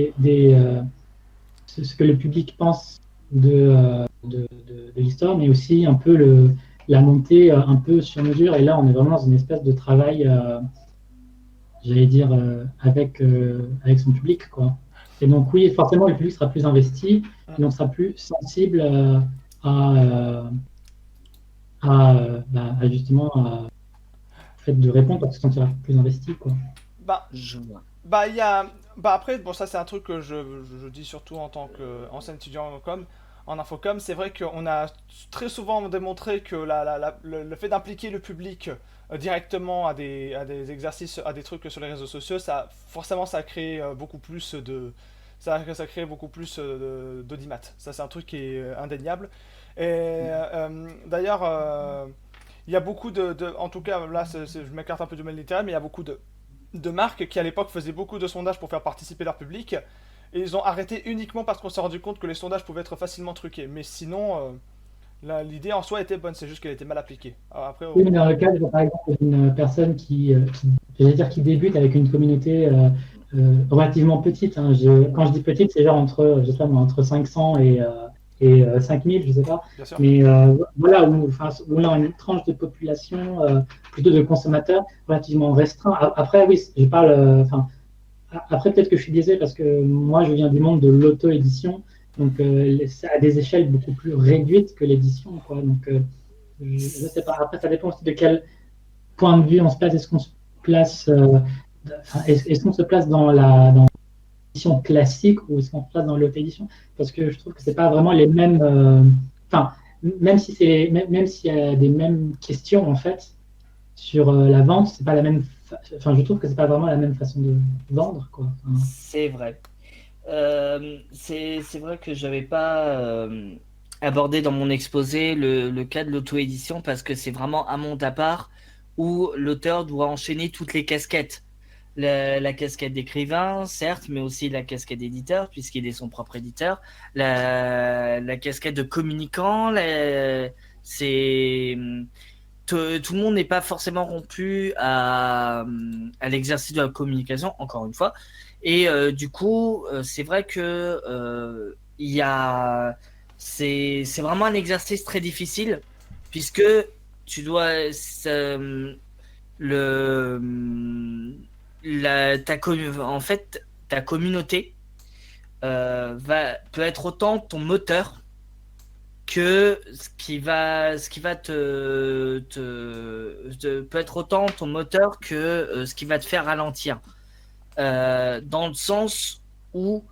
[SPEAKER 5] ce que le public pense de l'histoire, mais aussi un peu la montée un peu sur mesure. Et là, on est vraiment dans une espèce de travail, j'allais dire, avec son public, quoi. Et donc oui, forcément, le public sera plus investi, et donc sera plus sensible justement au fait de répondre parce qu'il se sentira plus investi, quoi.
[SPEAKER 2] Je vois.
[SPEAKER 1] Il y a. Après, bon, ça c'est un truc que je dis surtout en tant qu'ancien étudiant en infocom. C'est vrai qu'on a très souvent démontré que le fait d'impliquer le public directement à des exercices, à des trucs sur les réseaux sociaux, forcément ça crée beaucoup plus ça crée beaucoup plus d'audimat. Ça c'est un truc qui est indéniable. Et d'ailleurs, il y a beaucoup en tout cas, là je m'écarte un peu du domaine littéraire, mais il y a beaucoup de marques qui à l'époque faisaient beaucoup de sondages pour faire participer leur public, et ils ont arrêté uniquement parce qu'on s'est rendu compte que les sondages pouvaient être facilement truqués. Mais sinon, L'idée en soi était bonne, c'est juste qu'elle était mal appliquée. Alors après,
[SPEAKER 5] Oui, mais dans le cadre, par exemple, d'une personne j'allais dire qui débute avec une communauté relativement petite, hein. Quand je dis petite, c'est genre je sais pas moi, entre 500 et 5000, je sais pas.
[SPEAKER 1] bien sûr.
[SPEAKER 5] Mais voilà, où là, on a une tranche de population, plutôt de consommateurs, relativement restreint. Après, oui, je parle. Après, peut-être que je suis biaisé parce que moi, je viens du monde de l'auto-édition. Donc, c'est à des échelles beaucoup plus réduites que l'édition, quoi. Donc, je ne sais pas. Après, ça dépend aussi de quel point de vue on se place. Est-ce qu'on se place, est-ce qu'on se place dans l'édition classique ou est-ce qu'on se place dans l'auto-édition? Parce que je trouve que c'est pas vraiment les mêmes. Enfin, même s'il y a des mêmes questions en fait sur la vente, c'est pas la même. Enfin, je trouve que c'est pas vraiment la même façon de vendre, quoi. Enfin,
[SPEAKER 2] C'est vrai. C'est vrai que j'avais pas abordé dans mon exposé le cas de l'auto-édition parce que c'est vraiment un monde à part où l'auteur doit enchaîner toutes les casquettes. La casquette d'écrivain, certes, mais aussi la casquette d'éditeur, puisqu'il est son propre éditeur. La casquette de communicant, c'est... Tout le monde n'est pas forcément rompu à l'exercice de la communication, encore une fois. Et du coup, c'est vrai que c'est vraiment un exercice très difficile, puisque tu dois... en fait, ta communauté peut être autant ton moteur que ce qui va peut être autant ton moteur que ce qui va te faire ralentir. Dans le sens où,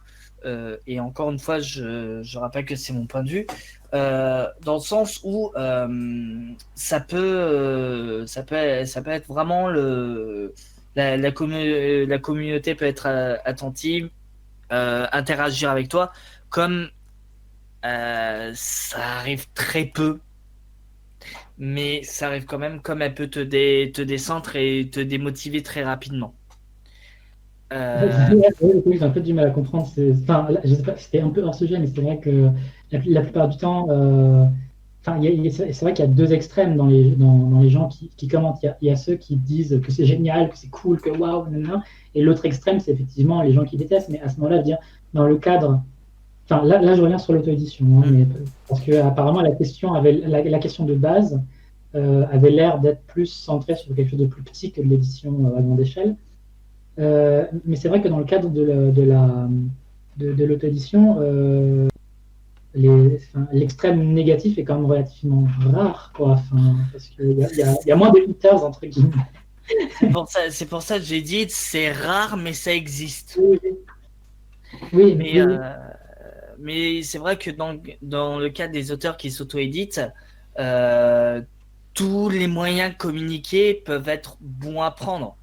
[SPEAKER 2] et encore une fois, je rappelle que c'est mon point de vue, dans le sens où ça peut être vraiment la communauté peut être attentive, interagir avec toi, comme ça arrive très peu, mais ça arrive quand même, comme elle peut te décentre et te démotiver très rapidement.
[SPEAKER 5] Oui, j'ai un peu du mal à comprendre. Enfin, là, je sais pas, c'était un peu hors sujet, mais c'est vrai que la plupart du temps, enfin, c'est vrai qu'il y a deux extrêmes dans les gens qui commentent. Il y a ceux qui disent que c'est génial, que c'est cool, que waouh, nanana. Et l'autre extrême, c'est effectivement les gens qui détestent. Mais à ce moment-là, dire dans le cadre. Enfin, là, je reviens sur l'auto-édition, hein, mais, parce que apparemment la question la question de base avait l'air d'être plus centrée sur quelque chose de plus petit que de l'édition à grande échelle. Mais c'est vrai que dans le cadre de l'auto-édition, l'extrême négatif est quand même relativement rare, quoi. Enfin, parce qu'il y a moins de haters, entre guillemets.
[SPEAKER 2] C'est pour ça que j'ai dit c'est rare, mais ça existe.
[SPEAKER 5] Oui,
[SPEAKER 2] mais c'est vrai que dans le cas des auteurs qui s'auto-éditent, tous les moyens communiqués peuvent être bons à prendre.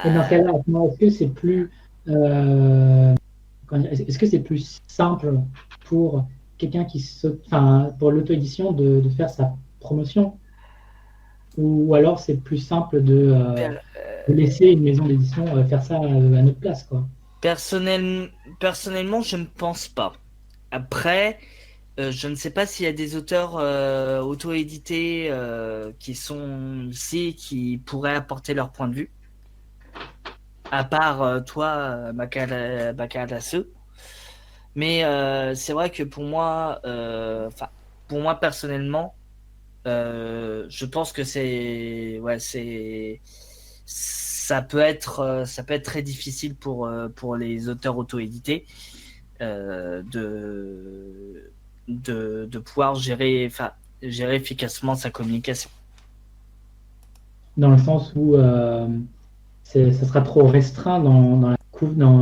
[SPEAKER 5] Et dans ce cas-là, est-ce que c'est plus, est-ce que c'est plus simple pour quelqu'un pour l'auto-édition de faire sa promotion, ou alors c'est plus simple de laisser une maison d'édition faire ça à notre place, quoi.
[SPEAKER 2] Personnellement, je ne pense pas. Après, je ne sais pas s'il y a des auteurs auto-édités qui sont ici, qui pourraient apporter leur point de vue. À part toi, Bakadasu. Mais c'est vrai que pour moi personnellement, je pense que ça peut être très difficile pour les auteurs auto-édités de pouvoir gérer efficacement sa communication.
[SPEAKER 5] Dans le sens où ça sera trop restreint dans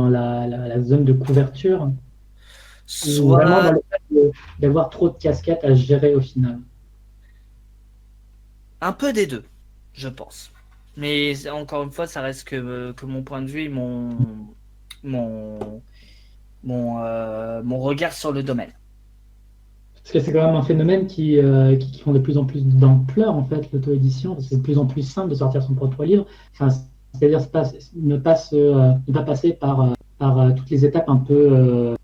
[SPEAKER 5] la zone de couverture, ou vraiment dans le fait d'avoir trop de casquettes à gérer au final.
[SPEAKER 2] Un peu des deux, je pense. Mais encore une fois, ça reste que mon point de vue et mon regard sur le domaine.
[SPEAKER 5] Parce que c'est quand même un phénomène qui prend de plus en plus d'ampleur, en fait, l'auto-édition, parce que c'est de plus en plus simple de sortir son propre livre. Enfin, c'est-à-dire ne pas passer par toutes les étapes un peu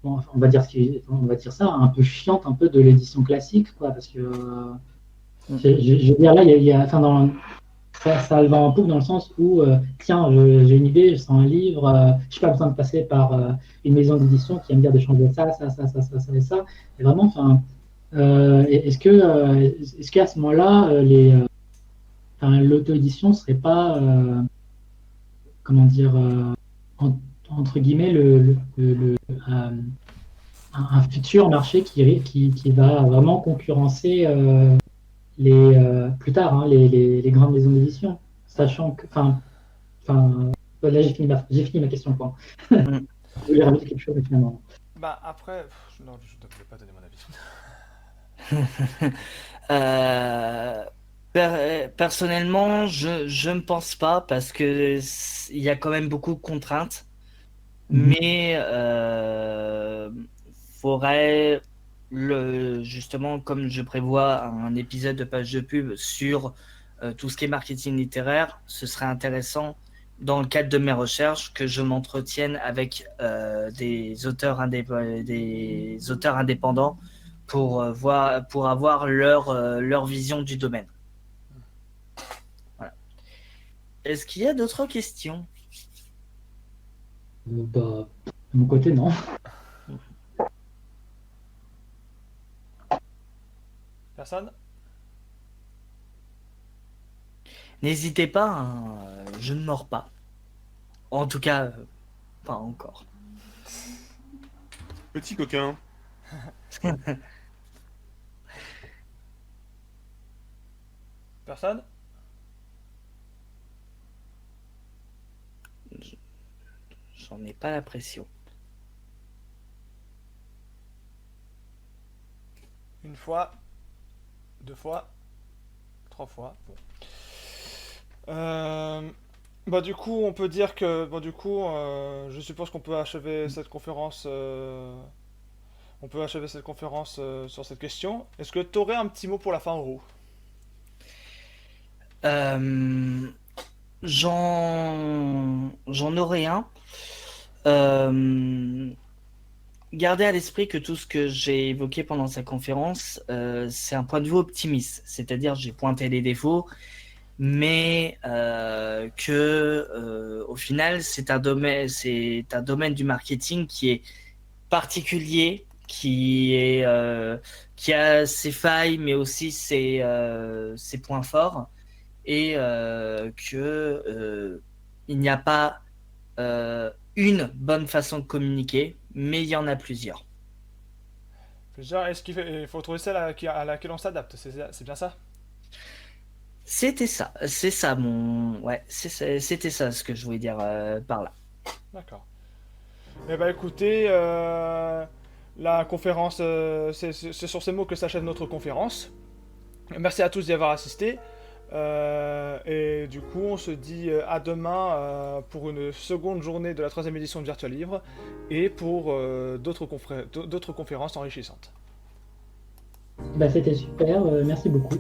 [SPEAKER 5] bon, on va dire ça, un peu chiante un peu de l'édition classique, quoi, parce que je veux dire là, ça le vend en poupe dans le sens où tiens, j'ai une idée, je sens un livre, je n'ai pas besoin de passer par une maison d'édition qui va me dire de changer ça et ça. Et vraiment, enfin, est-ce qu'à ce moment-là, l'auto-édition serait pas, comment dire, entre guillemets, un futur marché qui va vraiment concurrencer plus tard, hein, les grandes maisons d'édition, sachant que, là j'ai fini ma question, quoi. Je voulais rajouter quelque chose, mais finalement.
[SPEAKER 1] Bah après, non, je ne devrais pas donner mon avis.
[SPEAKER 2] Personnellement, je ne pense pas parce que il y a quand même beaucoup de contraintes, mais faudrait justement, comme je prévois un épisode de page de pub sur tout ce qui est marketing littéraire, ce serait intéressant dans le cadre de mes recherches que je m'entretienne avec des auteurs indépendants pour avoir leur vision du domaine. Voilà. Est-ce qu'il y a d'autres questions?
[SPEAKER 5] De mon côté, non.
[SPEAKER 1] Personne?
[SPEAKER 2] N'hésitez pas, hein, je ne mords pas. En tout cas, pas encore.
[SPEAKER 3] Petit coquin.
[SPEAKER 1] Personne?
[SPEAKER 2] J'en ai pas la pression.
[SPEAKER 1] Une fois, 2 fois, 3 fois. Bon. Bah du coup, on peut dire que, je suppose qu'on peut achever cette conférence. On peut achever cette conférence sur cette question. Est-ce que tu aurais un petit mot pour la fin, Roux?
[SPEAKER 2] J'en aurais un. Gardez à l'esprit que tout ce que j'ai évoqué pendant cette conférence, c'est un point de vue optimiste. C'est-à-dire, j'ai pointé les défauts, mais au final, c'est un domaine du marketing qui est particulier, qui a ses failles, mais aussi ses points forts, et il n'y a pas une bonne façon de communiquer, mais il y en a plusieurs.
[SPEAKER 1] Est-ce il faut trouver celle à laquelle on s'adapte? C'est bien ça?
[SPEAKER 2] C'était ça, c'était ça ce que je voulais dire par là.
[SPEAKER 1] D'accord. Eh ben écoutez, la conférence, c'est sur ces mots que s'achève notre conférence. Merci à tous d'y avoir assisté. Et du coup, on se dit à demain pour une seconde journée de la 3e édition de Virtual Livre et pour d'autres conférences enrichissantes.
[SPEAKER 5] Bah, c'était super, merci beaucoup.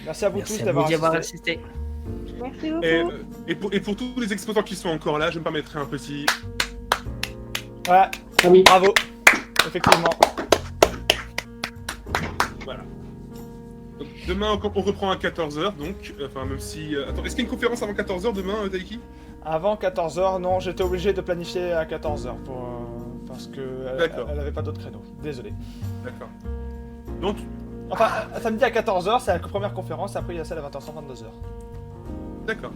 [SPEAKER 1] Merci à vous
[SPEAKER 2] Merci
[SPEAKER 1] tous
[SPEAKER 2] à
[SPEAKER 1] d'avoir
[SPEAKER 2] vous d'y avoir
[SPEAKER 1] assisté.
[SPEAKER 2] assisté.
[SPEAKER 4] Merci beaucoup.
[SPEAKER 3] Et pour tous les exposants qui sont encore là, je me permettrai un petit...
[SPEAKER 1] Ouais,
[SPEAKER 5] Ah oui.
[SPEAKER 1] bravo. Effectivement.
[SPEAKER 3] Voilà. Donc, demain, on reprend à 14h, donc... Enfin, même si... Attends, est-ce qu'il y a une conférence avant 14h demain, Taiki?
[SPEAKER 1] Avant 14h, non, j'étais obligé de planifier à 14h parce que elle avait pas d'autre créneau. Désolé.
[SPEAKER 3] D'accord. Donc,
[SPEAKER 1] Enfin, samedi à 14h, c'est la première conférence, après il y a celle à 20h30, 22h.
[SPEAKER 3] d'accord.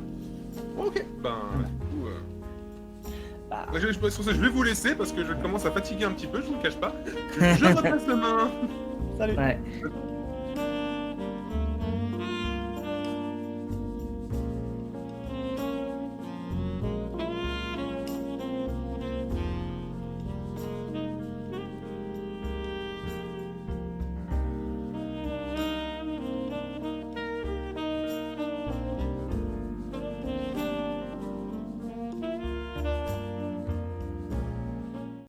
[SPEAKER 3] Ok, ben... Du coup,
[SPEAKER 2] Bah.
[SPEAKER 3] je vais vous laisser parce que je commence à fatiguer un petit peu, je vous le cache pas. Je repasse demain.
[SPEAKER 1] Salut.
[SPEAKER 2] Ouais.